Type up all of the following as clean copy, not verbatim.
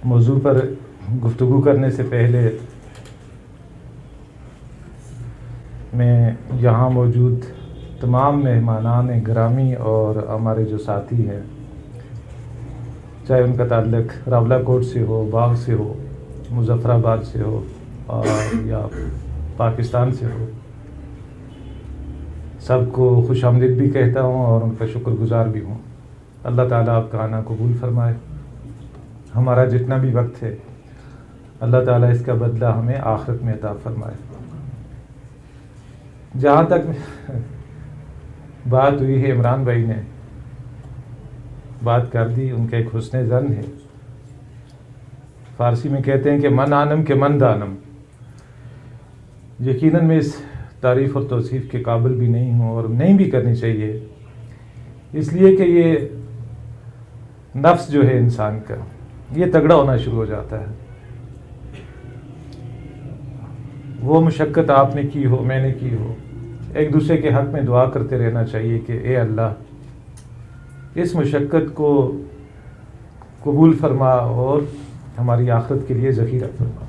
موضوع پر گفتگو کرنے سے پہلے میں یہاں موجود تمام مہمانان گرامی اور ہمارے جو ساتھی ہیں، چاہے ان کا تعلق راولہ کوٹ سے ہو، باغ سے ہو، مظفر آباد سے ہو اور یا پاکستان سے ہو، سب کو خوش آمدید بھی کہتا ہوں اور ان کا شکر گزار بھی ہوں۔ اللہ تعالیٰ آپ کا آنا قبول فرمائے۔ ہمارا جتنا بھی وقت ہے اللہ تعالیٰ اس کا بدلہ ہمیں آخرت میں عطا فرمائے۔ جہاں تک بات ہوئی ہے، عمران بھائی نے بات کر دی، ان کا ایک حسن ظن ہے۔ فارسی میں کہتے ہیں کہ من آنم کے من دانم۔ یقیناً میں اس تعریف اور توصیف کے قابل بھی نہیں ہوں اور نہیں بھی کرنی چاہیے، اس لیے کہ یہ نفس جو ہے انسان کا، یہ تگڑا ہونا شروع ہو جاتا ہے۔ وہ مشقت آپ نے کی ہو، میں نے کی ہو، ایک دوسرے کے حق میں دعا کرتے رہنا چاہیے کہ اے اللہ اس مشقت کو قبول فرما اور ہماری آخرت کے لیے ذخیرہ فرما۔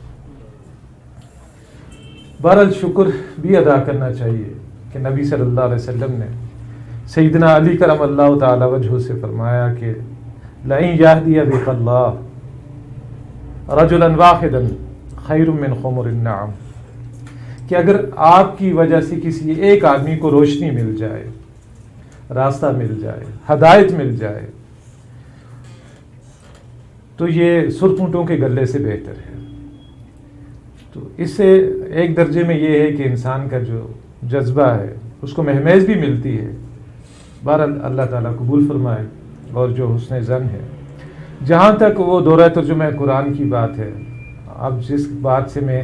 بہرحال شکر بھی ادا کرنا چاہیے کہ نبی صلی اللہ علیہ وسلم نے سیدنا علی کرم اللہ تعالی وجہہ سے فرمایا کہ لَإِن يَهْدِيَ بِكَ اللَّهُ رَجُلًا وَاحِدًا خَيْرٌ مِّن حُمُرِ النَّعَمِ، کہ اگر آپ کی وجہ سے کسی ایک آدمی کو روشنی مل جائے، راستہ مل جائے، ہدایت مل جائے، تو یہ سرخ اونٹوں کے گلے سے بہتر ہے۔ تو اس سے ایک درجے میں یہ ہے کہ انسان کا جو جذبہ ہے اس کو مہمیز بھی ملتی ہے۔ بہرحال اللہ تعالیٰ قبول فرمائے۔ اور جو حسن ظن ہے، جہاں تک وہ دورہ ترجمہ قرآن کی بات ہے، اب جس بات سے میں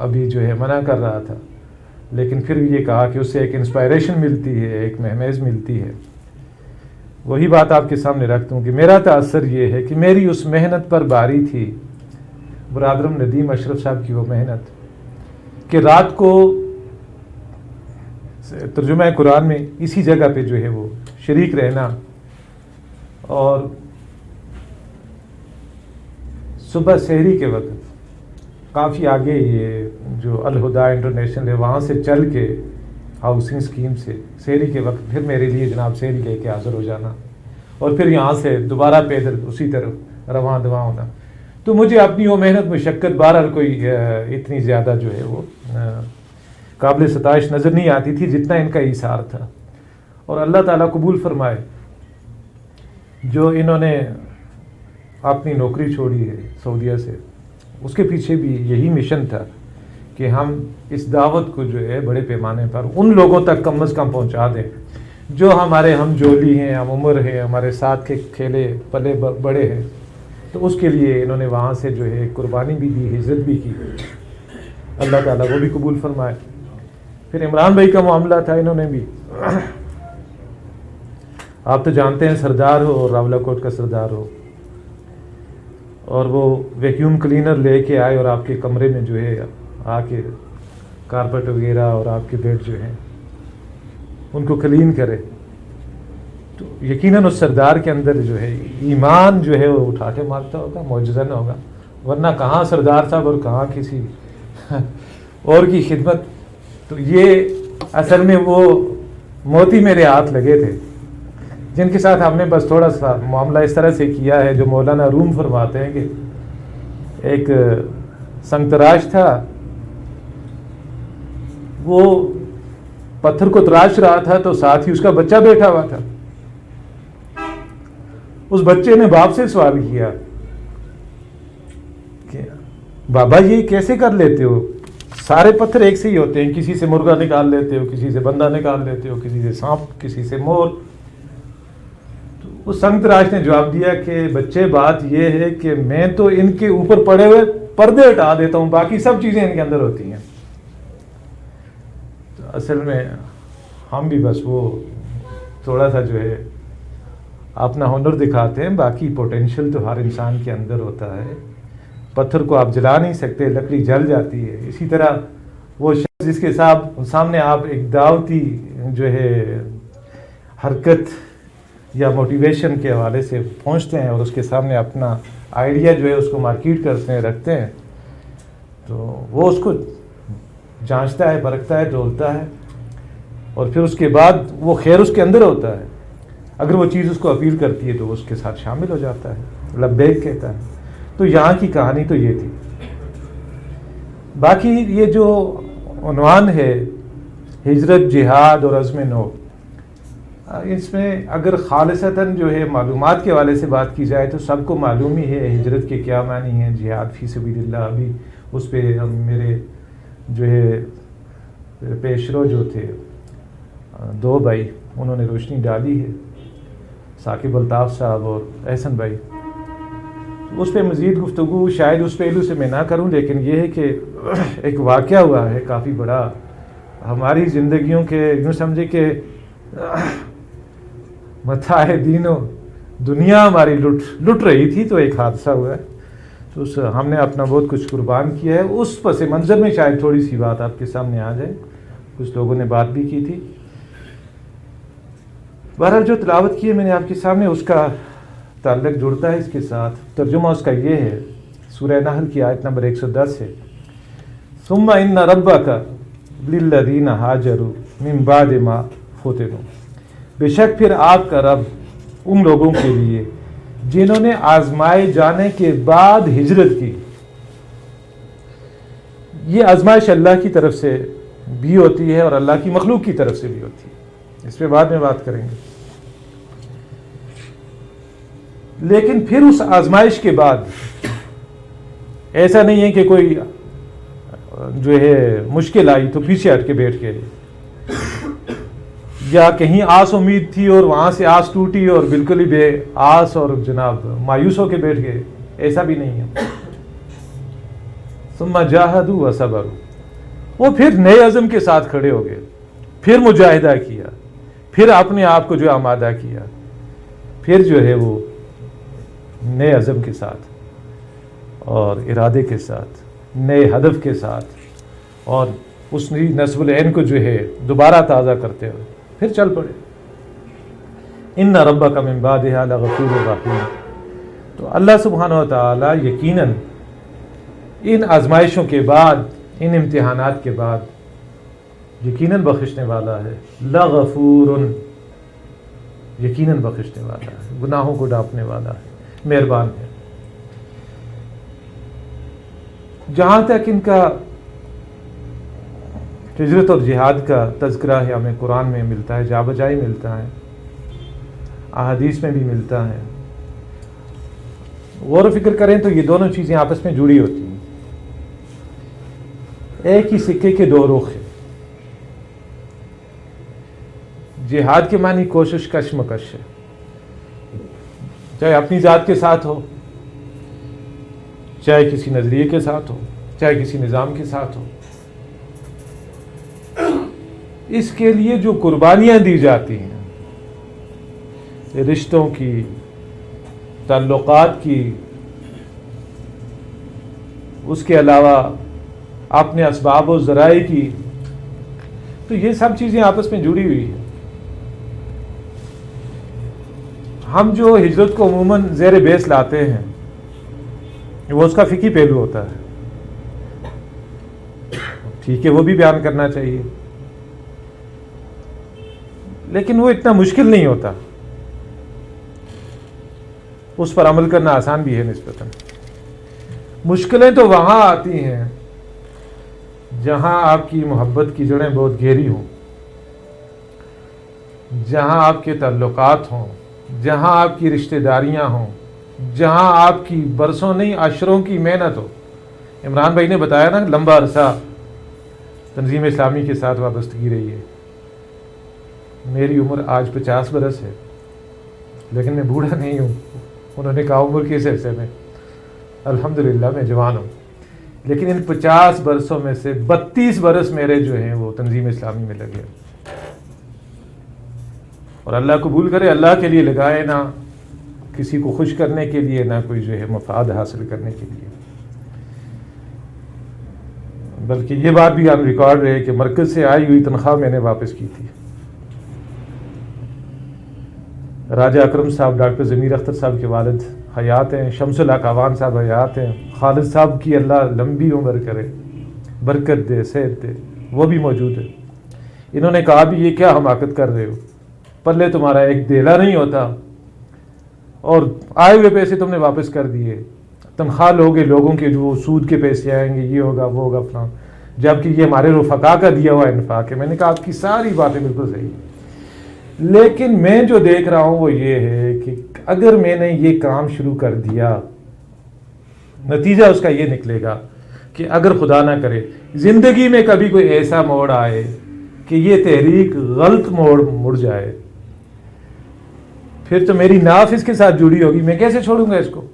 ابھی جو ہے منع کر رہا تھا، لیکن پھر یہ کہا کہ اس سے ایک انسپائریشن ملتی ہے، ایک مہمیز ملتی ہے، وہی بات آپ کے سامنے رکھتا ہوں کہ میرا تاثر یہ ہے کہ میری اس محنت پر باری تھی برادرم ندیم اشرف صاحب کی، وہ محنت کہ رات کو ترجمہ قرآن میں اسی جگہ پہ جو ہے وہ شریک رہنا، اور صبح سحری کے وقت کافی آگے یہ جو الہدا انٹرنیشنل ہے وہاں سے چل کے ہاؤسنگ اسکیم سے سحری کے وقت پھر میرے لیے جناب سحری لے کے حاضر ہو جانا، اور پھر یہاں سے دوبارہ پیدل اسی طرف رواں دواں ہونا۔ تو مجھے اپنی وہ محنت مشقت بہرحال کوئی اتنی زیادہ جو ہے وہ قابل ستائش نظر نہیں آتی تھی جتنا ان کا ایثار تھا۔ اور اللہ تعالیٰ قبول فرمائے، جو انہوں نے اپنی نوکری چھوڑی ہے سعودیہ سے، اس کے پیچھے بھی یہی مشن تھا کہ ہم اس دعوت کو جو ہے بڑے پیمانے پر ان لوگوں تک کم از کم پہنچا دیں جو ہمارے ہم جولی ہیں، ہم عمر ہیں، ہمارے ساتھ کے کھیلے پلے بڑے ہیں۔ تو اس کے لیے انہوں نے وہاں سے جو ہے قربانی بھی دی، ہجرت بھی کی۔ اللہ تعالیٰ وہ بھی قبول فرمائے۔ پھر عمران بھائی کا معاملہ تھا، انہوں نے بھی، آپ تو جانتے ہیں سردار ہو اور راولہ کوٹ کا سردار ہو، اور وہ ویکیوم کلینر لے کے آئے اور آپ کے کمرے میں جو ہے آ کے کارپٹ وغیرہ اور آپ کے بیڈ جو ہیں ان کو کلین کرے، تو یقیناً اس سردار کے اندر جو ہے ایمان جو ہے وہ اٹھا کے مارتا ہوگا، معجزہ نہ ہوگا، ورنہ کہاں سردار صاحب اور کہاں کسی اور کی خدمت۔ تو یہ اصل میں وہ موتی میرے ہاتھ لگے تھے جن کے ساتھ ہم نے بس تھوڑا سا معاملہ اس طرح سے کیا ہے، جو مولانا روم فرماتے ہیں کہ ایک سنگ تراش تھا، وہ پتھر کو تراش رہا تھا تو ساتھ ہی اس کا بچہ بیٹھا ہوا تھا۔ اس بچے نے باپ سے سوال کیا کہ بابا یہ کیسے کر لیتے ہو؟ سارے پتھر ایک سے ہی ہوتے ہیں، کسی سے مرغا نکال لیتے ہو، کسی سے بندہ نکال لیتے ہو، کسی سے سانپ، کسی سے مور۔ تو اس سنگ تراش نے جواب دیا کہ بچے بات یہ ہے کہ میں تو ان کے اوپر پڑے ہوئے پردے ہٹا دیتا ہوں، باقی سب چیزیں ان کے اندر ہوتی ہیں۔ تو اصل میں ہم بھی بس وہ تھوڑا سا جو ہے اپنا ہنر دکھاتے ہیں، باقی پوٹینشیل تو ہر انسان کے اندر ہوتا ہے۔ پتھر کو آپ جلا نہیں سکتے، لکڑی جل جاتی ہے۔ اسی طرح وہ شخص جس کے سامنے آپ ایک دعوتی جو ہے حرکت یا موٹیویشن کے حوالے سے پہنچتے ہیں اور اس کے سامنے اپنا آئیڈیا جو ہے اس کو مارکیٹ کرتے ہیں، رکھتے ہیں، تو وہ اس کو جانچتا ہے، پرکھتا ہے، تولتا ہے، اور پھر اس کے بعد وہ خیر اس کے اندر ہوتا ہے، اگر وہ چیز اس کو اپیل کرتی ہے تو وہ اس کے ساتھ شامل ہو جاتا ہے، لبیک کہتا ہے۔ تو یہاں کی کہانی تو یہ تھی۔ باقی یہ جو عنوان ہے ہجرت، جہاد اور عزم نو، اس میں اگر خالصتاً جو ہے معلومات کے حوالے سے بات کی جائے تو سب کو معلوم ہی ہے ہجرت کے کیا معنی ہیں، جہاد فی سبیل اللہ۔ ابھی اس پہ میرے جو ہے پیشرو جو تھے، دو بھائی، انہوں نے روشنی ڈالی ہے، ثاقب الطاف صاحب اور احسن بھائی۔ اس پہ مزید گفتگو شاید اس پہلو سے میں نہ کروں، لیکن یہ ہے کہ ایک واقعہ ہوا ہے کافی بڑا ہماری زندگیوں کے، یوں سمجھے کہ متاع دین و دنیا ہماری لٹ رہی تھی، تو ایک حادثہ ہوا ہے، تو ہم نے اپنا بہت کچھ قربان کیا ہے۔ اس پس منظر میں شاید تھوڑی سی بات آپ کے سامنے آ جائے، کچھ لوگوں نے بات بھی کی تھی۔ بہرحال جو تلاوت کی ہے میں نے آپ کے سامنے، اس کا تعلق جڑتا ہے اس کے ساتھ۔ ترجمہ اس کا یہ ہے، سورہ نحل کی آیت نمبر 110 ہے، ثم ان ربک للذین ہاجروا من بعد ما فتنوا، بے شک پھر آپ کا رب ان لوگوں کے لیے جنہوں نے آزمائے جانے کے بعد ہجرت کی۔ یہ آزمائش اللہ کی طرف سے بھی ہوتی ہے اور اللہ کی مخلوق کی طرف سے بھی ہوتی ہے، اس پہ بعد میں بات کریں گے۔ لیکن پھر اس آزمائش کے بعد ایسا نہیں ہے کہ کوئی جو ہے مشکل آئی تو پیچھے ہٹ کے بیٹھ گئے، یا کہیں آس امید تھی اور وہاں سے آس ٹوٹی اور بالکل ہی بے آس اور جناب مایوس ہو کے بیٹھ گئے، ایسا بھی نہیں ہے۔ ثم جاہدوا وصبروا، وہ پھر نئے عزم کے ساتھ کھڑے ہو گئے، پھر مجاہدہ کیا، پھر اپنے آپ کو جو آمادہ کیا، پھر جو ہے وہ نئے عزم کے ساتھ اور ارادے کے ساتھ، نئے ہدف کے ساتھ، اور اس نصب العین کو جو ہے دوبارہ تازہ کرتے ہوئے پھر چل پڑے۔ ان ربک من بعدھا لغفور رحیم، تو اللہ سبحانہ و تعالیٰ یقیناً ان آزمائشوں کے بعد، ان امتحانات کے بعد یقیناً بخشنے والا ہے، لغفور، یقیناً بخشنے والا ہے، گناہوں کو ڈھانپنے والا ہے، مہربان ہے۔ جہاں تک ان کا ہجرت اور جہاد کا تذکرہ ہے، ہمیں قرآن میں ملتا ہے، جا بجائی ملتا ہے، احادیث میں بھی ملتا ہے۔ غور و فکر کریں تو یہ دونوں چیزیں آپس میں جڑی ہوتی ہیں، ایک ہی سکے کے دو رخ ہیں۔ جہاد کے معنی کوشش، کشمکش ہے، چاہے اپنی ذات کے ساتھ ہو، چاہے کسی نظریے کے ساتھ ہو، چاہے کسی نظام کے ساتھ ہو۔ اس کے لیے جو قربانیاں دی جاتی ہیں، رشتوں کی، تعلقات کی، اس کے علاوہ اپنے اسباب و ذرائع کی، تو یہ سب چیزیں آپس میں جڑی ہوئی ہیں۔ ہم جو ہجرت کو عموماً زیر بیس لاتے ہیں وہ اس کا فقہی پہلو ہوتا ہے، ٹھیک ہے، وہ بھی بیان کرنا چاہیے، لیکن وہ اتنا مشکل نہیں ہوتا، اس پر عمل کرنا آسان بھی ہے نسبتاً۔ مشکلیں تو وہاں آتی ہیں جہاں آپ کی محبت کی جڑیں بہت گہری ہوں، جہاں آپ کے تعلقات ہوں، جہاں آپ کی رشتہ داریاں ہوں، جہاں آپ کی برسوں نہیں عشروں کی محنت ہو۔ عمران بھائی نے بتایا نا، لمبا عرصہ تنظیم اسلامی کے ساتھ وابستگی رہی ہے۔ میری عمر آج 50 برس ہے، لیکن میں بوڑھا نہیں ہوں۔ انہوں نے کہا عمر کس حصے میں؟ الحمدللہ میں جوان ہوں، لیکن ان 50 برسوں میں سے 32 برس میرے جو ہیں وہ تنظیم اسلامی میں لگے، اور اللہ قبول کرے، اللہ کے لیے لگائے، نہ کسی کو خوش کرنے کے لیے، نہ کوئی جو ہے مفاد حاصل کرنے کے لیے۔ بلکہ یہ بات بھی آن ریکارڈ رہے کہ مرکز سے آئی ہوئی تنخواہ میں نے واپس کی تھی۔ راجہ اکرم صاحب ڈاکٹر ضمیر اختر صاحب کے والد حیات ہیں، شمس الحق اعوان صاحب حیات ہیں، خالد صاحب کی اللہ لمبی عمر کرے، برکت دے، صحت دے، وہ بھی موجود ہے۔ انہوں نے کہا بھی یہ کیا حماقت کر رہے ہو، پلے تمہارا ایک دیلا نہیں ہوتا اور آئے ہوئے پیسے تم نے واپس کر دیے، تنخواہ لوگے لوگوں کے جو سود کے پیسے آئیں گے، یہ ہوگا وہ ہوگا فلاں، جبکہ یہ ہمارے رفقا کا دیا ہوا انفاق ہے۔ میں نے کہا آپ کی ساری باتیں بالکل صحیح ہیں، لیکن میں جو دیکھ رہا ہوں وہ یہ ہے کہ اگر میں نے یہ کام شروع کر دیا، نتیجہ اس کا یہ نکلے گا کہ اگر خدا نہ کرے زندگی میں کبھی کوئی ایسا موڑ آئے کہ یہ تحریک غلط موڑ مڑ جائے، پھر تو میری ناف اس کے ساتھ جڑی ہوگی، میں کیسے چھوڑوں گا اس کو؟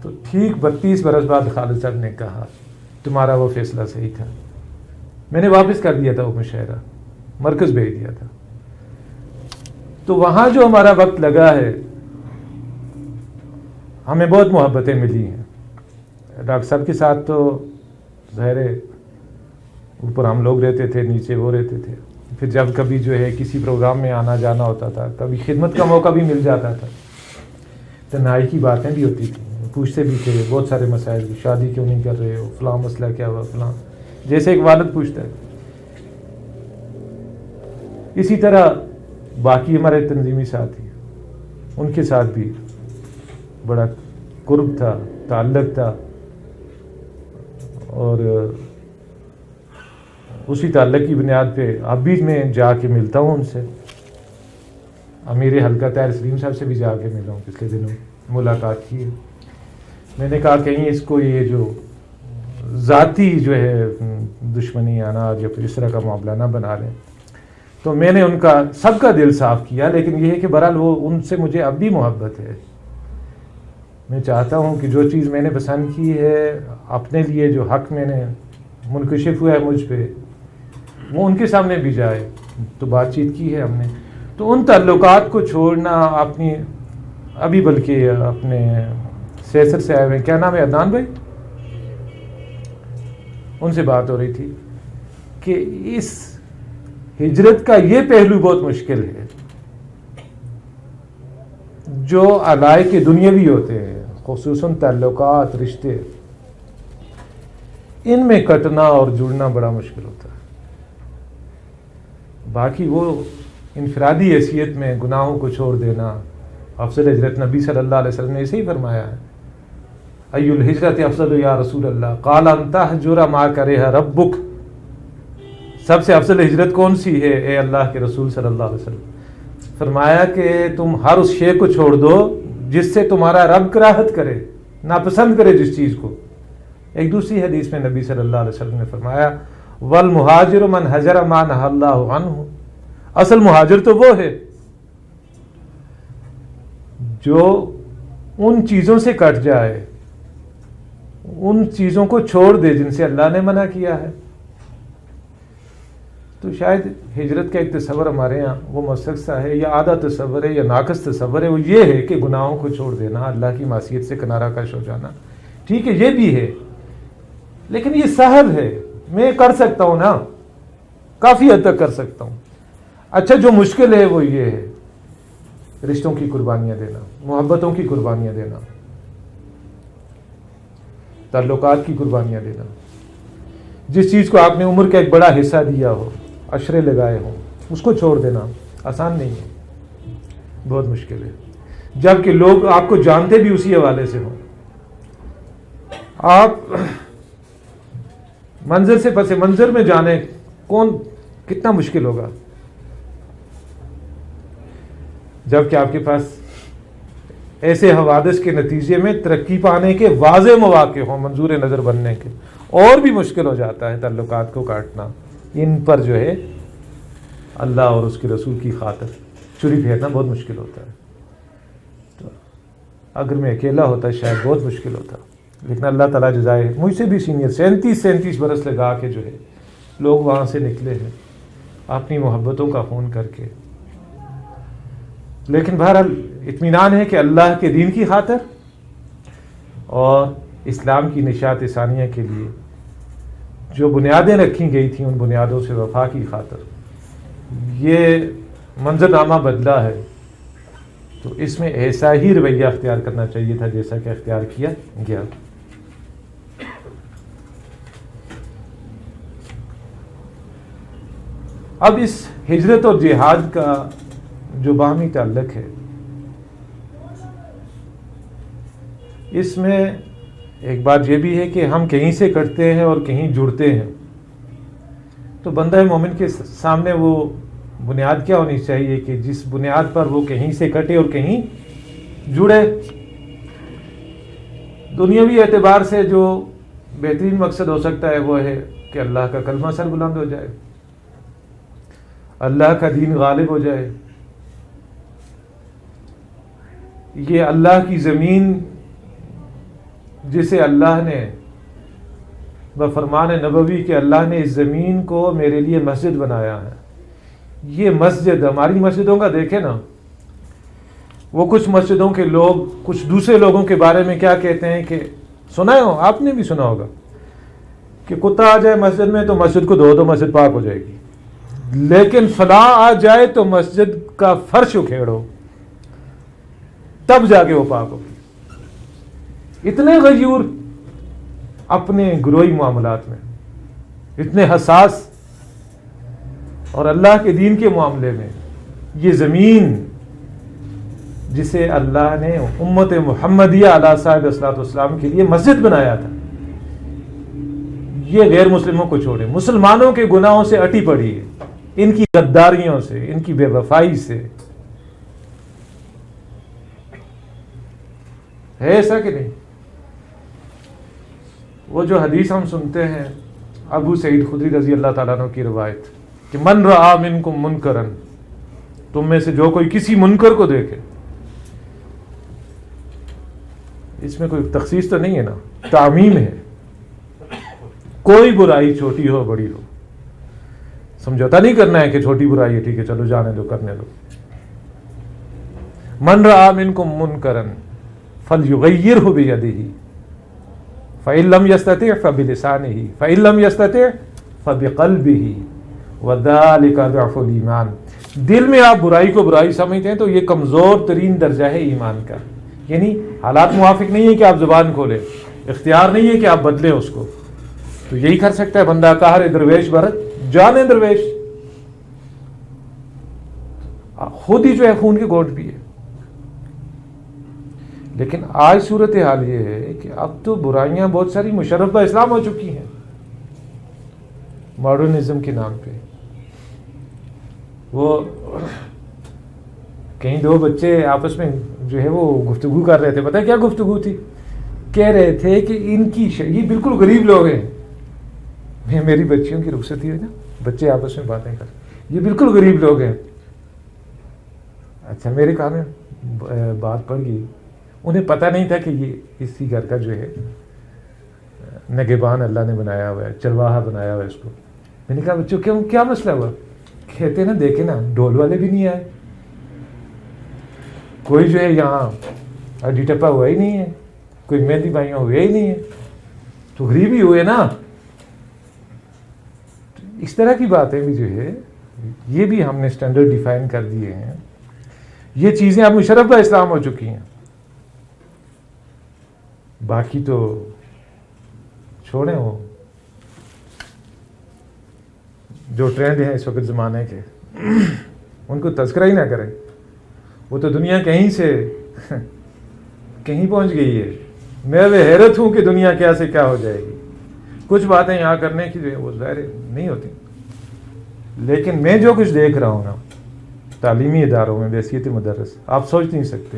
تو ٹھیک 32 برس بعد خالد صاحب نے کہا تمہارا وہ فیصلہ صحیح تھا، میں نے واپس کر دیا تھا وہ مشاعرہ، مرکز بھیج دیا تھا۔ تو وہاں جو ہمارا وقت لگا ہے، ہمیں بہت محبتیں ملی ہیں ڈاکٹر صاحب کے ساتھ، تو ظاہر ہے اوپر ہم لوگ رہتے تھے، نیچے وہ رہتے تھے، پھر جب کبھی جو ہے کسی پروگرام میں آنا جانا ہوتا تھا، کبھی خدمت کا موقع بھی مل جاتا تھا، تنہائی کی باتیں بھی ہوتی تھیں، پوچھتے بھی تھے بہت سارے مسائل، شادی کیوں نہیں کر رہے ہو، فلاں مسئلہ کیا ہوا، فلاں، جیسے ایک والد پوچھتا ہے۔ اسی طرح باقی ہمارے تنظیمی ساتھی، ان کے ساتھ بھی بڑا قرب تھا، تعلق تھا، اور اسی تعلق کی بنیاد پہ اب بھی میں جا کے ملتا ہوں ان سے۔ امیر حلقہ طاہر سلیم صاحب سے بھی جا کے ملا ہوں، پچھلے دنوں ملاقات کی ہے۔ میں نے کہا کہیں اس کو یہ جو ذاتی جو ہے دشمنی آنا یا پھر اس طرح کا معاملہ نہ بنا لیں، تو میں نے ان کا سب کا دل صاف کیا، لیکن یہ ہے کہ بہرحال وہ ان سے مجھے اب بھی محبت ہے۔ میں چاہتا ہوں کہ جو چیز میں نے پسند کی ہے اپنے لیے، جو حق میں نے منکشف ہوا ہے مجھ پہ، وہ ان کے سامنے بھی جائے۔ تو بات چیت کی ہے ہم نے، تو ان تعلقات کو چھوڑنا اپنی، ابھی بلکہ اپنے سیسر سے آئے ہوئے، کیا نام ہے، عدنان بھائی، ان سے بات ہو رہی تھی کہ اس ہجرت کا یہ پہلو بہت مشکل ہے، جو علائق دنیاوی ہوتے ہیں، خصوصاً تعلقات، رشتے، ان میں کٹنا اور جڑنا بڑا مشکل ہوتا ہے۔ باقی وہ انفرادی حیثیت میں گناہوں کو چھوڑ دینا، افضل ہجرت نبی صلی اللہ علیہ وسلم نے اسے ہی فرمایا ہے، ای الہجرت افضل یا رسول اللہ، قال ان تہجر ما کرہ ربک، سب سے افضل ہجرت کون سی ہے اے اللہ کے رسول صلی اللہ علیہ وسلم؟ فرمایا کہ تم ہر اس شے کو چھوڑ دو جس سے تمہارا رب کراہت کرے، ناپسند کرے جس چیز کو۔ ایک دوسری حدیث میں نبی صلی اللہ علیہ وسلم نے فرمایا والمہاجر من ہجر ما نہی اللہ عنہ، اصل مہاجر تو وہ ہے جو ان چیزوں سے کٹ جائے، ان چیزوں کو چھوڑ دے جن سے اللہ نے منع کیا ہے۔ تو شاید ہجرت کا ایک تصور ہمارے یہاں وہ مسلک سا ہے، یا آدھا تصور ہے یا ناقص تصور ہے، وہ یہ ہے کہ گناہوں کو چھوڑ دینا، اللہ کی معصیت سے کنارہ کش ہو جانا۔ ٹھیک ہے، یہ بھی ہے، لیکن یہ سہل ہے، میں کر سکتا ہوں نا، کافی حد تک کر سکتا ہوں۔ اچھا جو مشکل ہے وہ یہ ہے رشتوں کی قربانیاں دینا، محبتوں کی قربانیاں دینا، تعلقات کی قربانیاں دینا، جس چیز کو آپ نے عمر کا ایک بڑا حصہ دیا ہو، عشرے لگائے ہوں، اس کو چھوڑ دینا آسان نہیں ہے، بہت مشکل ہے، جبکہ لوگ آپ کو جانتے بھی اسی حوالے سے ہوں۔ آپ منظر سے پس منظر میں جانے کون کتنا مشکل ہوگا، جبکہ آپ کے پاس ایسے حوادث کے نتیجے میں ترقی پانے کے واضح مواقع ہوں، منظور نظر بننے کے، اور بھی مشکل ہو جاتا ہے تعلقات کو کاٹنا۔ ان پر جو ہے اللہ اور اس کے رسول کی خاطر چھری پھیرنا بہت مشکل ہوتا ہے۔ تو اگر میں اکیلا ہوتا شاید بہت مشکل ہوتا، لیکن اللہ تعالیٰ جزائے، مجھ سے بھی سینئر 37 برس لگا کے جو ہے لوگ وہاں سے نکلے ہیں اپنی محبتوں کا خون کر کے، لیکن بہرحال اطمینان ہے کہ اللہ کے دین کی خاطر اور اسلام کی نشاط ثانیہ کے لیے جو بنیادیں رکھی گئی تھیں، ان بنیادوں سے وفا کی خاطر یہ منظر نامہ بدلا ہے، تو اس میں ایسا ہی رویہ اختیار کرنا چاہیے تھا جیسا کہ اختیار کیا گیا. اب اس ہجرت اور جہاد کا جو باہمی تعلق ہے، اس میں ایک بات یہ بھی ہے کہ ہم کہیں سے کٹتے ہیں اور کہیں جڑتے ہیں. تو بندہ مومن کے سامنے وہ بنیاد کیا ہونی چاہیے کہ جس بنیاد پر وہ کہیں سے کٹے اور کہیں جڑے. دنیاوی اعتبار سے جو بہترین مقصد ہو سکتا ہے وہ ہے کہ اللہ کا کلمہ سر بلند ہو جائے، اللہ کا دین غالب ہو جائے، یہ اللہ کی زمین جسے اللہ نے بفرمان نبوی کہ اللہ نے اس زمین کو میرے لیے مسجد بنایا ہے، یہ مسجد ہماری مسجدوں کا دیکھیں نا، وہ کچھ مسجدوں کے لوگ کچھ دوسرے لوگوں کے بارے میں کیا کہتے ہیں کہ سنا ہو، آپ نے بھی سنا ہوگا کہ کتا آ جائے مسجد میں تو مسجد کو دھو دو مسجد پاک ہو جائے گی، لیکن فلاں آ جائے تو مسجد کا فرش اکھیڑو تب جا کے وہ پاک ہوگی. اتنے غیور اپنے گروہی معاملات میں، اتنے حساس، اور اللہ کے دین کے معاملے میں یہ زمین جسے اللہ نے امت محمدیہ علیہ صاحب الصلوۃ والسلام کے لیے مسجد بنایا تھا، یہ غیر مسلموں کو چھوڑے مسلمانوں کے گناہوں سے اٹی پڑی ہے، ان کی غداریوں سے، ان کی بے وفائی سے. ہے ایسا کہ نہیں؟ وہ جو حدیث ہم سنتے ہیں ابو سعید خدری رضی اللہ تعالیٰ عنہ کی روایت کہ من رآ منکم منکرا، تم میں سے جو کوئی کسی منکر کو دیکھے، اس میں کوئی تخصیص تو نہیں ہے نا، تعمیم ہے، کوئی برائی چھوٹی ہو بڑی ہو، سمجھوتا نہیں کرنا ہے کہ چھوٹی برائی ہے ٹھیک ہے چلو جانے دو کرنے دو. من رآ منکم منکرا فلیغیرہ بیدہ فإن لم يستطع فبلسانه فإن لم يستطع فبقلبه وذلك ضعف الایمان. دل میں آپ برائی کو برائی سمجھتے ہیں تو یہ کمزور ترین درجہ ہے ایمان کا، یعنی حالات موافق نہیں ہے کہ آپ زبان کھولیں، اختیار نہیں ہے کہ آپ بدلیں اس کو. تو یہی کر سکتا ہے بندہ قہر درویش بھرت جانے درویش، خود ہی جو ہے خون کے گھونٹ بھی ہے. لیکن آج صورتحال یہ ہے کہ اب تو برائیاں بہت ساری مشرف اسلام ہو چکی ہیں ماڈرنزم کے نام پہ. وہ کہیں دو بچے آپس میں جو ہے وہ گفتگو کر رہے تھے، پتہ ہے کیا گفتگو تھی؟ کہہ رہے تھے کہ ان کی یہ بالکل غریب لوگ ہیں، میری بچیوں کی رخصتی ہوئی نا، بچے آپس میں باتیں کر، یہ بالکل غریب لوگ ہیں. اچھا میرے کہا میں بات پڑ گئی، انہیں پتہ نہیں تھا کہ یہ اسی گھر کا جو ہے نگہبان اللہ نے بنایا ہوا ہے، چرواہا بنایا ہوا ہے اس کو. میں نے کہا بچوں کیا مسئلہ ہوا؟ کہتے نا دیکھیں نا ڈھول والے بھی نہیں آئے، کوئی جو ہے یہاں اڈی ٹپا ہوا ہی نہیں ہے، کوئی مہندی بھائیوں ہوا ہی نہیں ہے، تو غریب ہی ہوئے نا. اس طرح کی باتیں بھی جو ہے یہ بھی ہم نے سٹینڈرڈ ڈیفائن کر دیے ہیں. یہ چیزیں اب مشرف اسلام ہو چکی ہیں. باقی تو چھوڑیں، وہ جو ٹرینڈ ہیں اس وقت زمانے کے ان کو تذکرہ ہی نہ کریں. وہ تو دنیا کہیں سے کہیں پہنچ گئی ہے. میں وہ حیرت ہوں کہ دنیا کیا سے کیا ہو جائے گی. کچھ باتیں یہاں کرنے کی جو ہے وہ ظاہر نہیں ہوتی، لیکن میں جو کچھ دیکھ رہا ہوں نا تعلیمی اداروں میں بحیثیت مدرس، آپ سوچ نہیں سکتے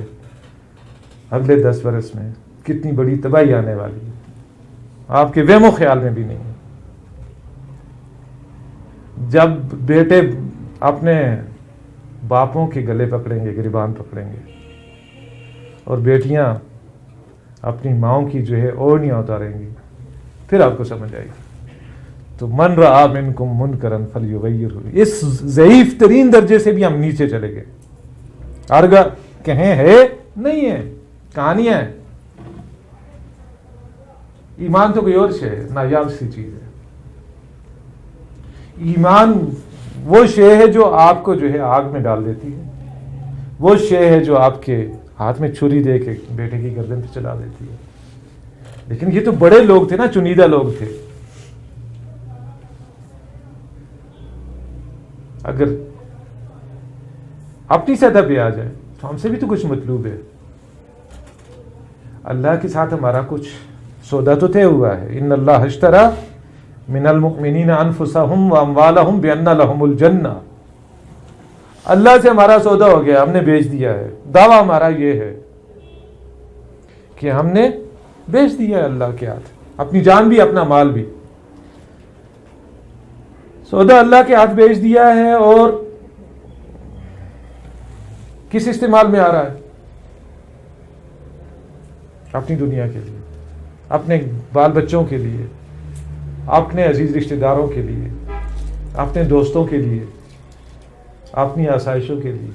اگلے 10 برس میں کتنی بڑی تباہی آنے والی ہے، آپ کے وہم و خیال میں بھی نہیں ہے. جب بیٹے اپنے باپوں کے گلے پکڑیں گے، گریبان پکڑیں گے، اور بیٹیاں اپنی ماؤں کی جو ہے اوڑھنیاں اتاریں گی، پھر آپ کو سمجھ آئے گی. تو من رآ منکم منکرا فلیغیرہ، اس ضعیف ترین درجے سے بھی ہم نیچے چلے گئے. ارگا کہیں ہے نہیں ہے، کہانیاں ہیں. ایمان تو کوئی اور شے ہے، نایاب سی چیز ہے. ایمان وہ شے ہے جو آپ کو جو ہے آگ میں ڈال دیتی ہے، وہ شے ہے جو آپ کے ہاتھ میں چھری دے کے بیٹے کی گردن پہ چلا دیتی ہے. لیکن یہ تو بڑے لوگ تھے نا, چنیدہ لوگ تھے. اگر اپنی سطح پہ آ جائے تو ہم سے بھی تو کچھ مطلوب ہے. اللہ کے ساتھ ہمارا کچھ سودا تو طے ہوا ہے. ان اللہ اشترى من المؤمنین انفسهم واموالهم بان لهم الجنہ. اللہ سے ہمارا سودا ہو گیا, ہم نے بیچ دیا ہے. دعویٰ ہمارا یہ ہے کہ ہم نے بیچ دیا ہے اللہ کے ہاتھ, اپنی جان بھی اپنا مال بھی. سودا اللہ کے ہاتھ بیچ دیا ہے. اور کس استعمال میں آ رہا ہے؟ اپنی دنیا کے لیے, اپنے بال بچوں کے لیے, اپنے عزیز رشتہ داروں کے لیے, اپنے دوستوں کے لیے, اپنی آسائشوں کے لیے.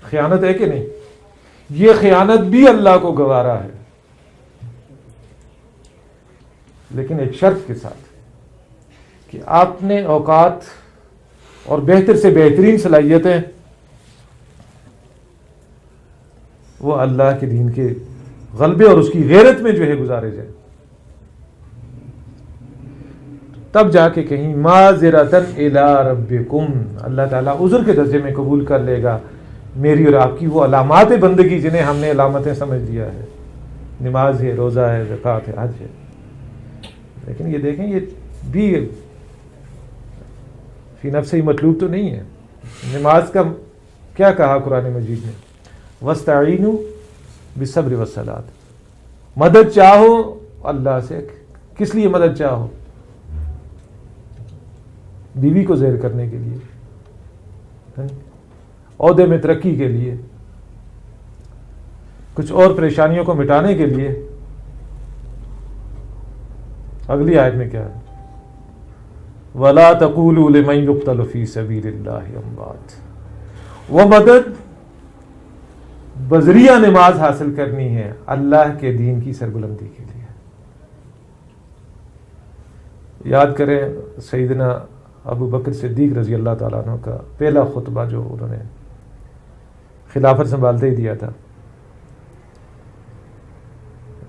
خیانت ہے کہ نہیں؟ یہ خیانت بھی اللہ کو گوارا ہے, لیکن ایک شرط کے ساتھ کہ آپ نے اوقات اور بہتر سے بہترین صلاحیتیں وہ اللہ کے دین کے غلبے اور اس کی غیرت میں جو ہے گزارے جائیں. تب جا کے کہیں معذرتن الی ربکم, اللہ تعالیٰ عذر کے درجے میں قبول کر لے گا میری اور آپ کی وہ علامات بندگی جنہیں ہم نے علامتیں سمجھ دیا ہے. نماز ہے, روزہ ہے, زکوٰۃ ہے, حج ہے. لیکن یہ دیکھیں, یہ بھی فی نفس ہی مطلوب تو نہیں ہے. نماز کا کیا کہا قرآن مجید نے؟ وَاسْتَعِینُوا بِالصَّبْرِ وَالصَّلَاةِ. مدد چاہو اللہ سے. کس لیے مدد چاہو؟ بیوی کو زیر کرنے کے لیے, عہدے میں ترقی کے لیے, کچھ اور پریشانیوں کو مٹانے کے لیے. اگلی آیت میں کیا ہے؟ وَلَا تَقُولُوا لِمَنْ يُقْتَلُ فِي سَبِيلِ اللَّهِ أَمْوَاتٌ. وہ مدد بذریعہ نماز حاصل کرنی ہے اللہ کے دین کی سربلندی کے لیے. یاد کریں سیدنا ابو بکر صدیق رضی اللہ تعالیٰ عنہ کا پہلا خطبہ جو انہوں نے خلافت سنبھالتے ہی دیا تھا.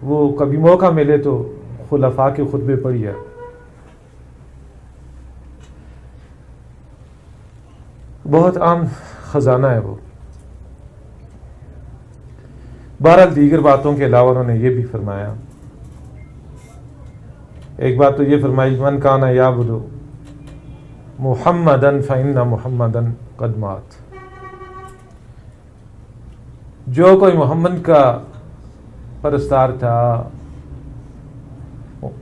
وہ کبھی موقع ملے تو خلفاء کے خطبے پڑھیے. بہت عام خزانہ ہے وہ. بہرحال دیگر باتوں کے علاوہ انہوں نے یہ بھی فرمایا. ایک بات تو یہ فرمائی, من کان یعبد محمدن فإن محمدن قد مات. جو کوئی محمد کا پرستار تھا,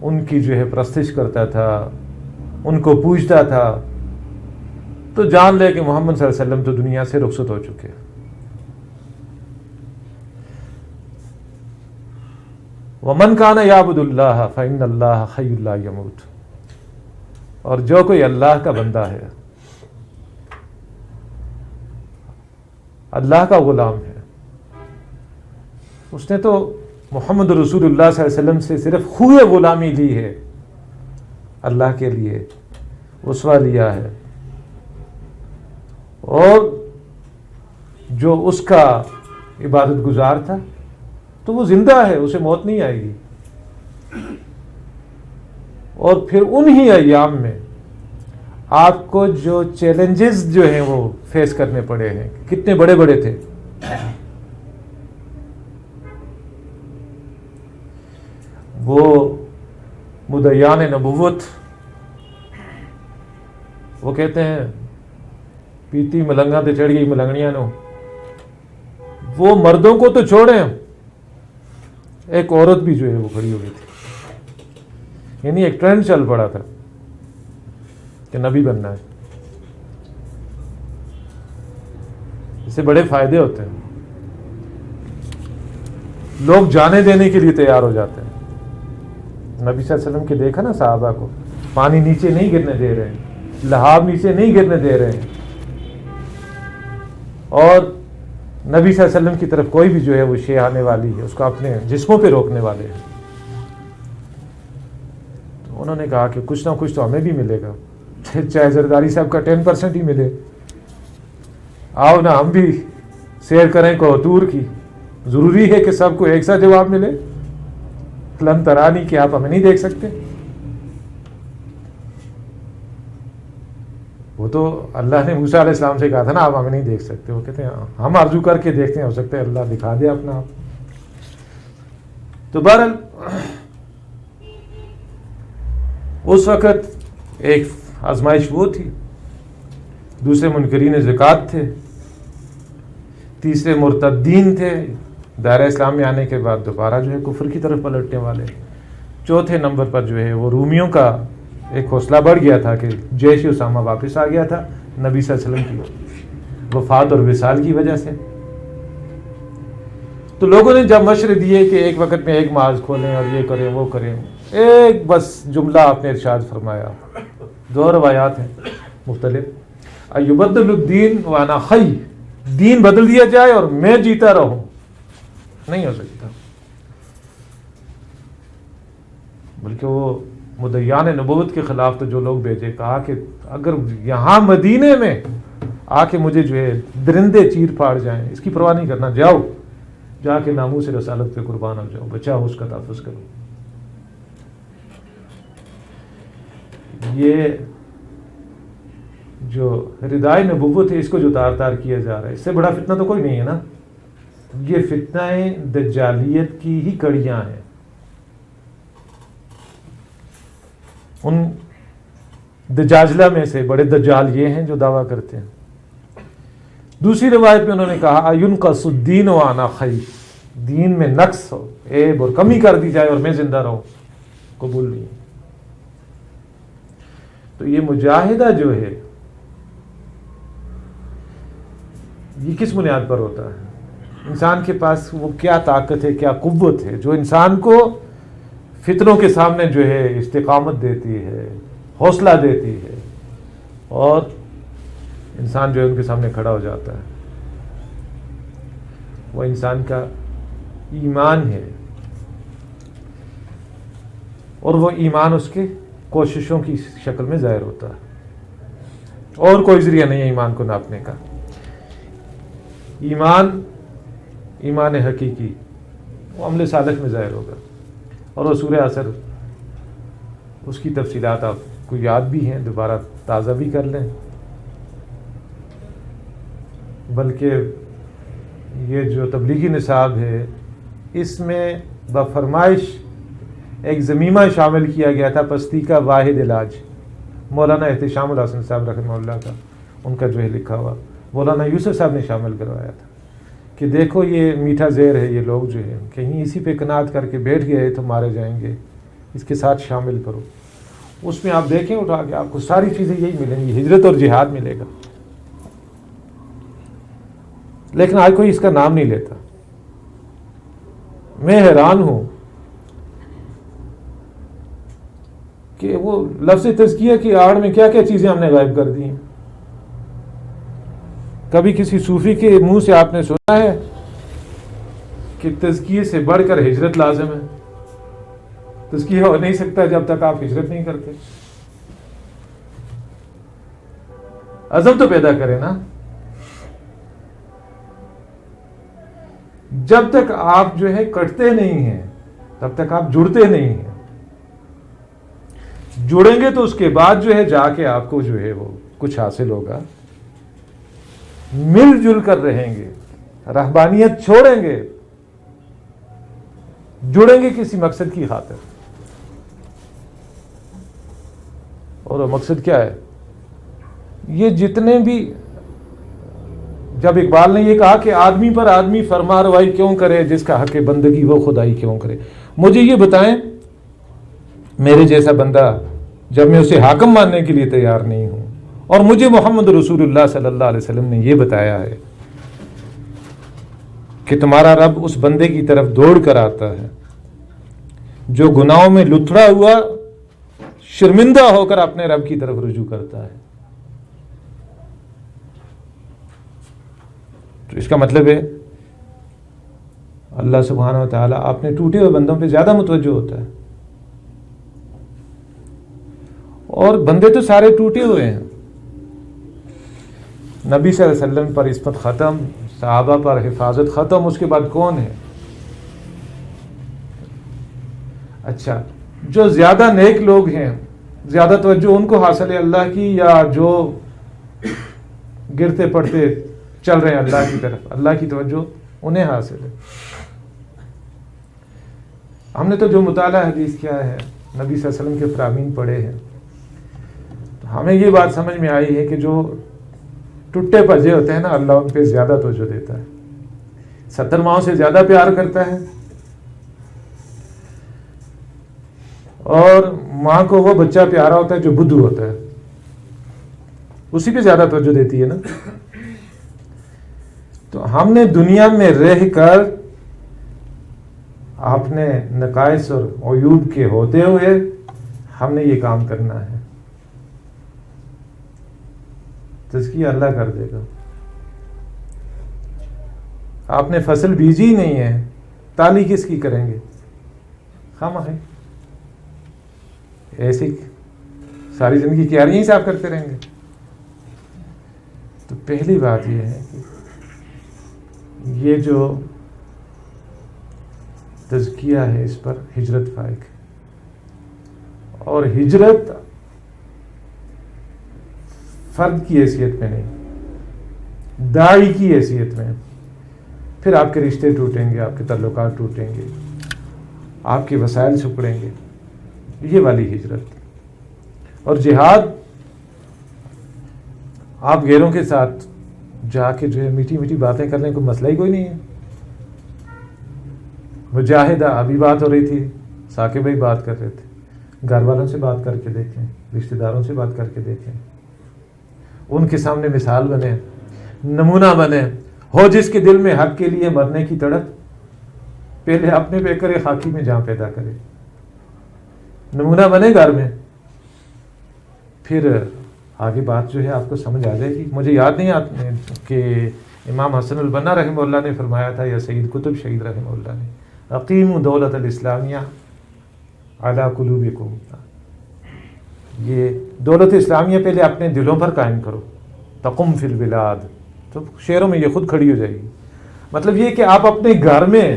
ان کی جو ہے پرستش کرتا تھا, ان کو پوجتا تھا, تو جان لے کہ محمد صلی اللہ علیہ وسلم تو دنیا سے رخصت ہو چکے. وَمَنْ كَانَ يَعْبُدُ اللَّهَ فَإِنَّ اللَّهَ حَيٌّ لَا يَمُوتُ. اور جو کوئی اللہ کا بندہ ہے, اللہ کا غلام ہے, اس نے تو محمد رسول اللہ صلی اللہ علیہ وسلم سے صرف خوئے غلامی لی ہے, اللہ کے لیے اسوہ لیا ہے. اور جو اس کا عبادت گزار تھا تو وہ زندہ ہے, اسے موت نہیں آئے گی. اور پھر انہی ایام میں آپ کو جو چیلنجز جو ہیں وہ فیس کرنے پڑے ہیں, کتنے بڑے بڑے تھے. وہ مدعیان نبوت, وہ کہتے ہیں پیتی ملنگا تے چڑھ گئی ملنگڑیاں نو. وہ مردوں کو تو چھوڑیں, ایک عورت بھی جو ہے وہ کھڑی ہو گئی تھی. یعنی ایک ٹرینڈ چل پڑا تھا کہ نبی بننا ہے. اس سے بڑے فائدے ہوتے ہیں, لوگ جانے دینے کے لیے تیار ہو جاتے ہیں. نبی صلی اللہ علیہ وسلم کے دیکھا نا صحابہ کو, پانی نیچے نہیں گرنے دے رہے ہیں, لہاب نیچے نہیں گرنے دے رہے ہیں, اور نبی صلی اللہ علیہ وسلم کی طرف کوئی بھی جو ہے وہ شے آنے والی ہے اس کو اپنے جسموں پہ روکنے والے ہیں. تو انہوں نے کہا کہ کچھ نہ کچھ تو ہمیں بھی ملے گا, چاہے زرداری صاحب کا 10% ہی ملے, آؤ نا ہم بھی سیر کریں کوہتور کی، ضروری ہے کہ سب کو ایک سا جواب ملے؟ لن ترانی کہ آپ ہمیں نہیں دیکھ سکتے؟ وہ تو اللہ نے موسیٰ علیہ السلام سے کہا تھا نا آپ ہمیں نہیں دیکھ سکتے، وہ کہتے ہیں ہم آرزو کر کے دیکھتے ہیں، ہو سکتا ہے اللہ دکھا دے اپنا آپ۔ تو بہرحال اس وقت ایک آزمائش وہ تھی، دوسرے منکرین زکوٰۃ تھے، تیسرے مرتدین تھے دائرہ اسلام میں آنے کے بعد دوبارہ جو ہے کفر کی طرف پلٹنے والے، چوتھے نمبر پر جو ہے وہ رومیوں کا ایک حوصلہ بڑھ گیا تھا کہ جیش اسامہ واپس آ گیا تھا نبی صلی اللہ علیہ وسلم کی وفات اور وصال کی وجہ سے۔ تو لوگوں نے جب مشورے دیے کہ ایک وقت میں ایک معاذ کھولیں اور یہ کریں وہ کریں، ایک بس جملہ آپ نے ارشاد فرمایا، دو روایات ہیں مختلف، ایبدل الدین وانا حی، دین بدل دیا جائے اور میں جیتا رہوں، نہیں ہو سکتا۔ بلکہ وہ مدعیان نبوت کے خلاف تو جو لوگ بھیجے، کہا کہ اگر یہاں مدینے میں آ کے مجھے جو ہے درندے چیر پھاڑ جائیں، اس کی پرواہ نہیں کرنا، جاؤ جا کے ناموس رسالت پہ قربان ہو جاؤ، بچاؤ اس کا تحفظ کرو۔ یہ جو ردائے نبوت ہے اس کو جو تار تار کیا جا رہا ہے، اس سے بڑا فتنہ تو کوئی نہیں ہے نا۔ یہ فتنہ دجالیت کی ہی کڑیاں ہیں۔ ان دجاجلہ میں سے بڑے دجال یہ ہیں جو دعویٰ کرتے ہیں۔ دوسری روایت میں انہوں نے کہا اینقص الدین وانا حی، دین میں نقص ہو، عیب اور کمی کر دی جائے اور میں زندہ رہوں، قبول نہیں۔ تو یہ مجاہدہ جو ہے یہ کس بنیاد پر ہوتا ہے؟ انسان کے پاس وہ کیا طاقت ہے، کیا قوت ہے جو انسان کو فتنوں کے سامنے جو ہے استقامت دیتی ہے، حوصلہ دیتی ہے، اور انسان جو ہے ان کے سامنے کھڑا ہو جاتا ہے؟ وہ انسان کا ایمان ہے، اور وہ ایمان اس کے کوششوں کی شکل میں ظاہر ہوتا ہے، اور کوئی ذریعہ نہیں ہے ایمان کو ناپنے کا۔ ایمان حقیقی وہ عمل صالح میں ظاہر ہوگا، اور وہ سورہ عصر اس کی تفصیلات آپ کو یاد بھی ہیں، دوبارہ تازہ بھی کر لیں۔ بلکہ یہ جو تبلیغی نصاب ہے اس میں بفرمائش ایک ضمیمہ شامل کیا گیا تھا، پستی کا واحد علاج، مولانا احتشام الحسن صاحب رحمہ اللہ کا، ان کا جو ہے لکھا ہوا، مولانا یوسف صاحب نے شامل کروایا تھا کہ دیکھو یہ میٹھا زہر ہے، یہ لوگ جو ہے کہیں اسی پہ قناعت کر کے بیٹھ گئے تو مارے جائیں گے، اس کے ساتھ شامل کرو۔ اس میں آپ دیکھیں اٹھا کے آپ کو ساری چیزیں یہی ملیں گی، ہجرت اور جہاد ملے گا، لیکن آج کوئی اس کا نام نہیں لیتا۔ میں حیران ہوں کہ وہ لفظ تزکیہ کی آڑ میں کیا کیا چیزیں ہم نے غائب کر دی ہیں۔ کبھی کسی صوفی کے منہ سے آپ نے سنا ہے کہ تزکیے سے بڑھ کر ہجرت لازم ہے؟ تزکیہ ہو نہیں سکتا جب تک آپ ہجرت نہیں کرتے۔ عزم تو پیدا کریں نا۔ جب تک آپ جو ہے کٹتے نہیں ہیں تب تک آپ جڑتے نہیں ہیں۔ جڑیں گے تو اس کے بعد جو ہے جا کے آپ کو جو ہے وہ کچھ حاصل ہوگا۔ مل جل کر رہیں گے، رہبانیت چھوڑیں گے، جڑیں گے کسی مقصد کی خاطر، اور وہ مقصد کیا ہے؟ یہ جتنے بھی، جب اقبال نے یہ کہا کہ آدمی پر آدمی فرما روائی کیوں کرے، جس کا حق بندگی وہ خدائی کیوں کرے، مجھے یہ بتائیں میرے جیسا بندہ جب میں اسے حاکم ماننے کے لیے تیار نہیں ہوں، اور مجھے محمد رسول اللہ صلی اللہ علیہ وسلم نے یہ بتایا ہے کہ تمہارا رب اس بندے کی طرف دوڑ کر آتا ہے جو گناہوں میں لتھڑا ہوا شرمندہ ہو کر اپنے رب کی طرف رجوع کرتا ہے، تو اس کا مطلب ہے اللہ سبحانہ و تعالیٰ اپنے ٹوٹے ہوئے بندوں پہ زیادہ متوجہ ہوتا ہے، اور بندے تو سارے ٹوٹے ہوئے ہیں۔ نبی صلی اللہ علیہ وسلم پر عصمت ختم، صحابہ پر حفاظت ختم، اس کے بعد کون ہے؟ اچھا، جو زیادہ نیک لوگ ہیں، زیادہ توجہ ان کو حاصل ہے اللہ کی، یا جو گرتے پڑتے چل رہے ہیں اللہ کی طرف، اللہ کی توجہ انہیں حاصل ہے؟ ہم نے تو جو مطالعہ حدیث کیا ہے، نبی صلی اللہ علیہ وسلم کے فرامین پڑھے ہیں، تو ہمیں یہ بات سمجھ میں آئی ہے کہ جو ٹوٹے پجے ہوتے ہیں نا، اللہ ان پہ زیادہ توجہ دیتا ہے، 70 ماؤں سے زیادہ پیار کرتا ہے، اور ماں کو وہ بچہ پیارا ہوتا ہے جو بدھو ہوتا ہے، اسی پہ زیادہ توجہ دیتی ہے نا۔ تو ہم نے دنیا میں رہ کر اپنے نقائص اور عیوب کے ہوتے ہوئے ہم نے یہ کام کرنا ہے، تزکیہ اللہ کر دے گا۔ آپ نے فصل بیجی نہیں ہے، تالی کس کی کریں گے؟ خواہ ایسی ساری زندگی کیاریاں ہی صاف کرتے رہیں گے۔ تو پہلی بات یہ ہے کہ یہ جو تزکیہ ہے اس پر ہجرت فائق ہے، اور ہجرت فرد کی حیثیت میں نہیں، داعی کی حیثیت میں۔ پھر آپ کے رشتے ٹوٹیں گے، آپ کے تعلقات ٹوٹیں گے، آپ کے وسائل سکڑیں گے، یہ والی ہجرت۔ اور جہاد آپ غیروں کے ساتھ جا کے جو ہے میٹھی میٹھی باتیں کرنے کو مسئلہ ہی کوئی نہیں ہے۔ مجاہدہ ابھی بات ہو رہی تھی، ثاقب بھائی بات کر رہے تھے، گھر والوں سے بات کر کے دیکھیں، رشتہ داروں سے بات کر کے دیکھیں، ان کے سامنے مثال بنے، نمونہ بنے۔ ہو جس کے دل میں حق کے لیے مرنے کی تڑپ، پہلے اپنے پہ کرے، خاکی میں جہاں پیدا کرے، نمونہ بنے گھر میں، پھر آگے بات جو ہے آپ کو سمجھ آ جائے گی۔ مجھے یاد نہیں آتا کہ امام حسن البنا رحمہ اللہ نے فرمایا تھا، یا سید قطب شہید رحمہ اللہ نے، اقیموا دولت الاسلامیہ علی قلوبکم، یہ دولت اسلامیہ پہلے اپنے دلوں پر قائم کرو، تقم فی البلاد، تو شہروں میں یہ خود کھڑی ہو جائے گی۔ مطلب یہ کہ آپ اپنے گھر میں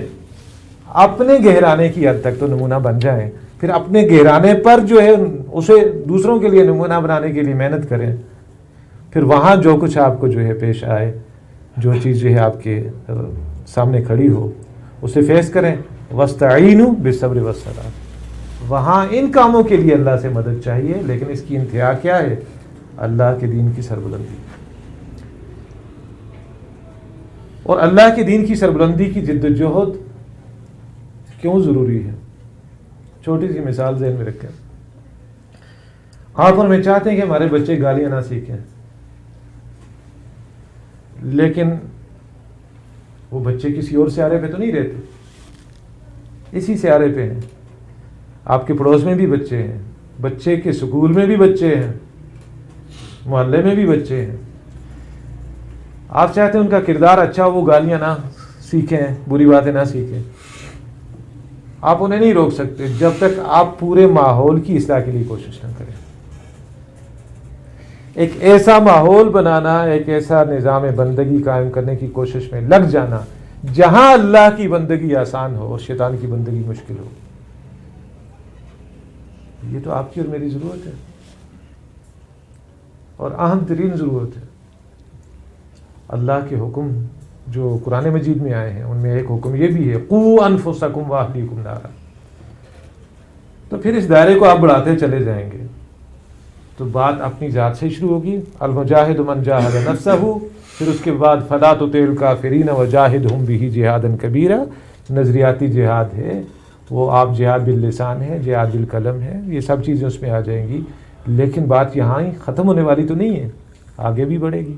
اپنے گہرانے کی حد تک تو نمونہ بن جائیں، پھر اپنے گہرانے پر جو ہے اسے دوسروں کے لیے نمونہ بنانے کے لیے محنت کریں، پھر وہاں جو کچھ آپ کو جو ہے پیش آئے، جو چیز جو ہے آپ کے سامنے کھڑی ہو، اسے فیس کریں۔ وَاسْتَعِینُوا بِالصَّبْرِ وَالصَّلَاةِ، وہاں ان کاموں کے لیے اللہ سے مدد چاہیے، لیکن اس کی انتہا کیا ہے؟ اللہ کے دین کی سربلندی۔ اور اللہ کے دین کی سربلندی کی جد و جہد کیوں ضروری ہے؟ چھوٹی سی مثال ذہن میں رکھیں۔ آپ اور میں چاہتے ہیں کہ ہمارے بچے گالیاں نہ سیکھیں، لیکن وہ بچے کسی اور سیارے پہ تو نہیں رہتے، اسی سیارے پہ ہیں۔ آپ کے پڑوس میں بھی بچے ہیں، بچے کے سکول میں بھی بچے ہیں، محلے میں بھی بچے ہیں۔ آپ چاہتے ہیں ان کا کردار اچھا ہو، وہ گالیاں نہ سیکھیں، بری باتیں نہ سیکھیں، آپ انہیں نہیں روک سکتے جب تک آپ پورے ماحول کی اصلاح کے لیے کوشش نہ کریں۔ ایک ایسا ماحول بنانا، ایک ایسا نظام بندگی قائم کرنے کی کوشش میں لگ جانا جہاں اللہ کی بندگی آسان ہو اور شیطان کی بندگی مشکل ہو، یہ تو آپ کی اور میری ضرورت ہے، اور اہم ترین ضرورت ہے۔ اللہ کے حکم جو قرآن مجید میں آئے ہیں ان میں ایک حکم یہ بھی ہے، قوا انفسکم واہلیکم نارا۔ تو پھر اس دائرے کو آپ بڑھاتے چلے جائیں گے تو بات اپنی ذات سے شروع ہوگی، المجاہد من جاہد نفسہ، پھر اس کے بعد فلا تطع الکافرین وجاہدہم بہ جہادا کبیرا، نظریاتی جہاد ہے وہ، آپ جہاد باللسان ہے، جہاد بالقلم ہے، یہ سب چیزیں اس میں آ جائیں گی، لیکن بات یہاں ہی ختم ہونے والی تو نہیں ہے، آگے بھی بڑھے گی۔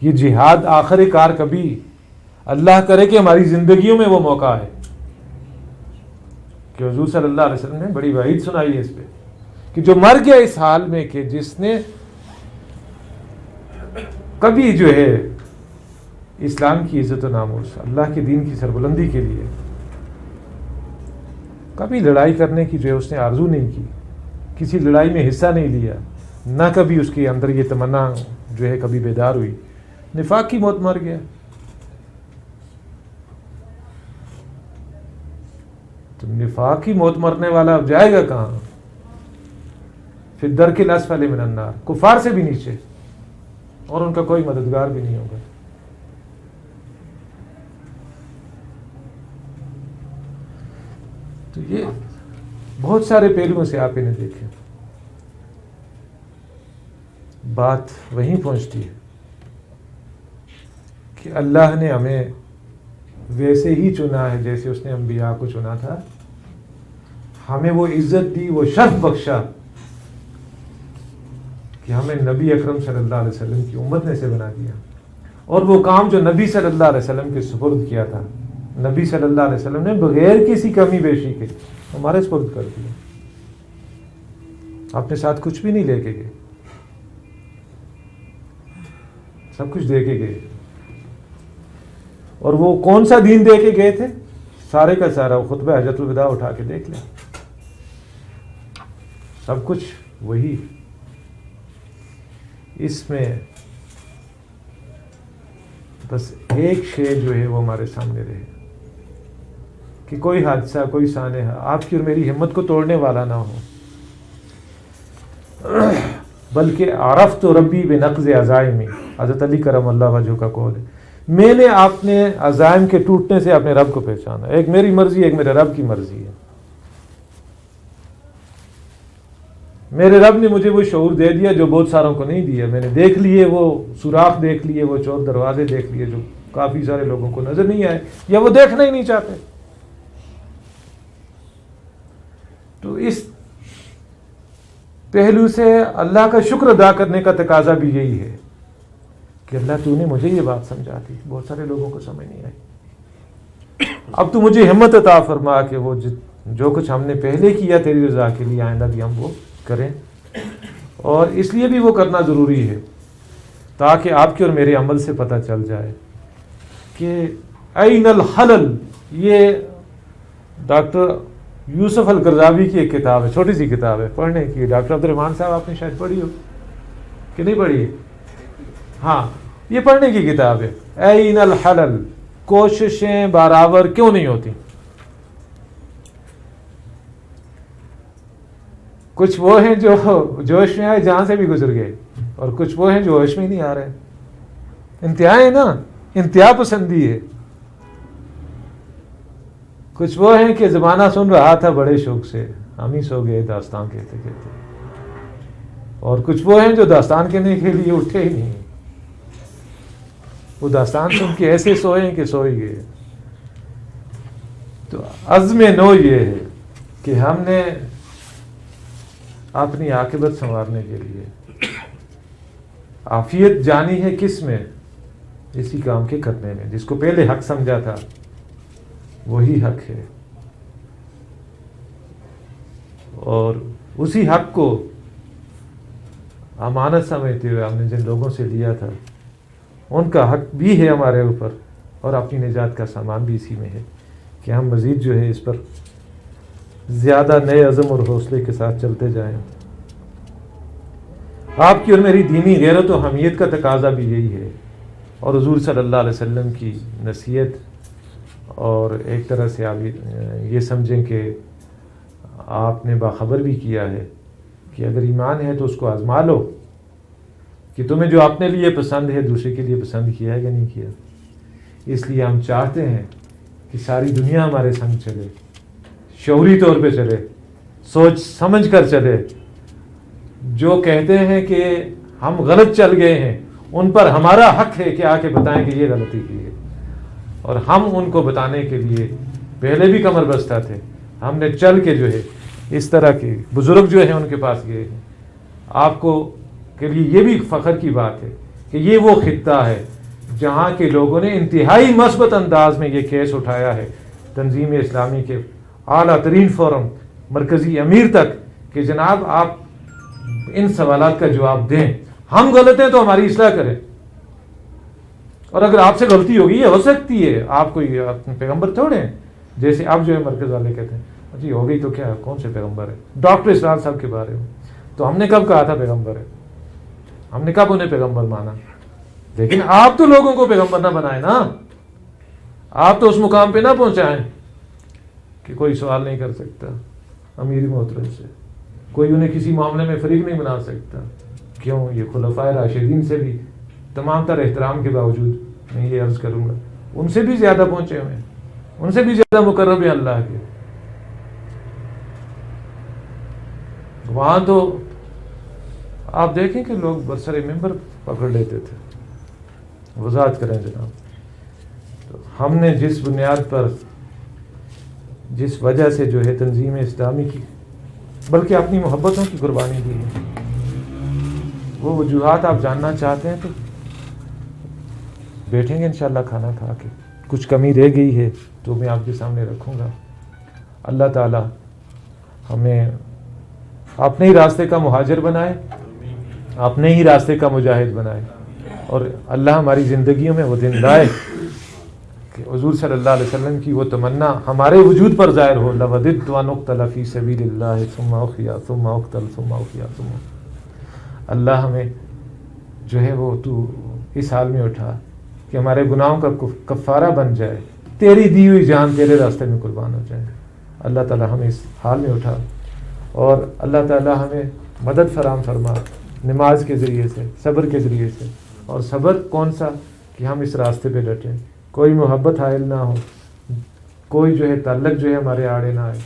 یہ جہاد آخر کار کبھی اللہ کرے کہ ہماری زندگیوں میں وہ موقع ہے کہ حضور صلی اللہ علیہ وسلم نے بڑی وعید سنائی ہے اس پہ، کہ جو مر گیا اس حال میں کہ جس نے کبھی جو ہے اسلام کی عزت و ناموس، اللہ کے دین کی سربلندی کے لیے کبھی لڑائی کرنے کی جو ہے اس نے آرزو نہیں کی، کسی لڑائی میں حصہ نہیں لیا، نہ کبھی اس کے اندر یہ تمنا جو ہے کبھی بیدار ہوئی، نفاق کی موت مر گیا. تو نفاق کی موت مرنے والا اب جائے گا کہاں؟ پھر الدرک الاسفل من النار، کفار سے بھی نیچے، اور ان کا کوئی مددگار بھی نہیں ہوگا. تو یہ بہت سارے پہلوؤں سے آپ انہیں دیکھیں. بات وہیں پہنچتی ہے کہ اللہ نے ہمیں ویسے ہی چنا ہے جیسے اس نے انبیاء کو چنا تھا. ہمیں وہ عزت دی، وہ شرف بخشا کہ ہمیں نبی اکرم صلی اللہ علیہ وسلم کی امت نے سے بنا دیا، اور وہ کام جو نبی صلی اللہ علیہ وسلم کے سپرد کیا تھا، نبی صلی اللہ علیہ وسلم نے بغیر کسی کمی بیشی کے ہمارے سپرد کر دیا. اپنے ساتھ کچھ بھی نہیں لے کے گئے، سب کچھ دے کے گئے. اور وہ کون سا دین دے کے گئے تھے؟ سارے کا سارا خطبہ حجۃ الوداع اٹھا کے دیکھ لیں، سب کچھ وہی. اس میں بس ایک شے جو ہے وہ ہمارے سامنے رہے کہ کوئی حادثہ، کوئی سانحہ آپ کی اور میری ہمت کو توڑنے والا نہ ہو، بلکہ عرفت ربی بنقض عزائمی، حضرت علی کرم اللہ وجہہ کا قول ہے، میں نے اپنے عزائم کے ٹوٹنے سے اپنے رب کو پہچانا. ایک میری مرضی، ایک میرے رب کی مرضی ہے. میرے رب نے مجھے وہ شعور دے دیا جو بہت ساروں کو نہیں دیا. میں نے دیکھ لیے وہ سوراخ، دیکھ لیے وہ چور دروازے، دیکھ لیے جو کافی سارے لوگوں کو نظر نہیں آئے یا وہ دیکھنا ہی نہیں چاہتے. تو اس پہلو سے اللہ کا شکر ادا کرنے کا تقاضا بھی یہی ہے کہ اللہ تو نے مجھے یہ بات سمجھا دی، بہت سارے لوگوں کو سمجھ نہیں آئی. اب تو مجھے ہمت عطا فرما کہ وہ جو کچھ ہم نے پہلے کیا تیری رضا کے لیے، آئندہ بھی ہم وہ کریں. اور اس لیے بھی وہ کرنا ضروری ہے تاکہ آپ کے اور میرے عمل سے پتہ چل جائے کہ این الخلل. یہ ڈاکٹر یوسف القرضاوی کی ایک کتاب ہے، چھوٹی سی کتاب ہے پڑھنے کی. ڈاکٹر عبد الرحمان صاحب آپ نے شاید پڑھی ہو کہ نہیں پڑھی؟ ہاں، یہ پڑھنے کی کتاب ہے. این الخلل، کوششیں برابر کیوں نہیں ہوتی. کچھ وہ ہیں جو جوش میں آئے جہاں سے بھی گزر گئے، اور کچھ وہ ہیں جو ہوش میں ہی نہیں آ رہے. انتہا ہے نا، انتہا پسندی ہے. کچھ وہ ہیں کہ زمانہ سن رہا تھا بڑے شوق سے، ہم ہی سو گئے داستان کہتے کہتے. اور کچھ وہ ہیں جو داستان کہنے کے لیے اٹھے ہی نہیں، وہ داستان سن کے ایسے سوئے کہ سو ہی گئے. تو عزم نو یہ ہے کہ ہم نے اپنی عاقبت سنوارنے کے لیے عافیت جانی ہے کس میں؟ اسی کام کے کرنے میں. جس کو پہلے حق سمجھا تھا وہی حق ہے، اور اسی حق کو امانت سمجھتے ہوئے ہم نے جن لوگوں سے لیا تھا ان کا حق بھی ہے ہمارے اوپر، اور اپنی نجات کا سامان بھی اسی میں ہے کہ ہم مزید جو ہے اس پر زیادہ نئے عزم اور حوصلے کے ساتھ چلتے جائیں. آپ کی اور میری دینی غیرت و حمیت کا تقاضا بھی یہی ہے، اور حضور صلی اللہ علیہ وسلم کی نصیحت. اور ایک طرح سے آپ یہ سمجھیں کہ آپ نے باخبر بھی کیا ہے کہ اگر ایمان ہے تو اس کو آزما لو کہ تمہیں جو اپنے لیے پسند ہے دوسرے کے لیے پسند کیا ہے یا نہیں کیا. اس لیے ہم چاہتے ہیں کہ ساری دنیا ہمارے سنگ چلے، شعوری طور پہ چلے، سوچ سمجھ کر چلے. جو کہتے ہیں کہ ہم غلط چل گئے ہیں ان پر ہمارا حق ہے کہ آ کے بتائیں کہ یہ غلطی کی ہے، اور ہم ان کو بتانے کے لیے پہلے بھی کمر بستہ تھے. ہم نے چل کے جو ہے اس طرح کے بزرگ جو ہیں ان کے پاس گئے ہیں. آپ کو کے لیے یہ بھی فخر کی بات ہے کہ یہ وہ خطہ ہے جہاں کے لوگوں نے انتہائی مثبت انداز میں یہ کیس اٹھایا ہے تنظیم اسلامی کے اعلیٰ ترین فورم مرکزی امیر تک کہ جناب آپ ان سوالات کا جواب دیں. ہم غلط ہیں تو ہماری اصلاح کریں، اور اگر آپ سے غلطی ہوگی یہ ہو سکتی ہے، آپ کوئی پیغمبر تھوڑے ہیں. جیسے اب جو ہے مرکز والے کہتے ہیں جی ہو گئی تو کیا، کون سے پیغمبر ہے؟ ڈاکٹر اسرار صاحب کے بارے میں تو ہم نے کب کہا تھا پیغمبر ہے؟ ہم نے کب انہیں پیغمبر مانا؟ لیکن آپ تو لوگوں کو پیغمبر نہ بنائیں نا, آپ تو اس مقام پہ نہ پہنچائیں کہ کوئی سوال نہیں کر سکتا امیر محترم سے, کوئی انہیں کسی معاملے میں فریق نہیں بنا سکتا. کیوں؟ یہ خلفائے راشدین سے بھی تمام تر احترام کے باوجود میں یہ عرض کروں گا ان سے بھی زیادہ پہنچے ہوئے ہیں, ان سے بھی زیادہ مقرب ہیں اللہ کے. وہاں تو آپ دیکھیں کہ لوگ برسر ممبر پکڑ لیتے تھے. وضاحت کریں جناب, تو ہم نے جس بنیاد پر, جس وجہ سے جو ہے تنظیم اسلامی کی بلکہ اپنی محبتوں کی قربانی دی ہے, وہ وجوہات آپ جاننا چاہتے ہیں تو بیٹھیں گے انشاءاللہ کھانا کھا کے. کچھ کمی رہ گئی ہے تو میں آپ کے سامنے رکھوں گا. اللہ تعالی ہمیں اپنے ہی راستے کا مہاجر بنائے, اپنے ہی راستے کا مجاہد بنائے, اور اللہ ہماری زندگیوں میں وہ دن لائے کہ حضور صلی اللہ علیہ وسلم کی وہ تمنا ہمارے وجود پر ظاہر ہو. لَوَدِدْتُ أَنْ أُقْتَلَ فِي سَبِيلِ اللَّهِ ثُمَّ أُحْيَا ثُمَّ أُقْتَلْ ثُمَّ أُحْيَا ثُمَّ. اللہ ہمیں جو ہے وہ تو اس حال میں اٹھا کہ ہمارے گناہوں کا کفارہ بن جائے, تیری دی ہوئی جان تیرے راستے میں قربان ہو جائے. اللہ تعالی ہمیں اس حال میں اٹھا, اور اللہ تعالی ہمیں مدد فراہم فرما نماز کے ذریعے سے, صبر کے ذریعے سے. اور صبر کون سا کہ ہم اس راستے پہ ڈٹیں, کوئی محبت حائل نہ ہو, کوئی جو ہے تعلق جو ہے ہمارے آڑے نہ آئے.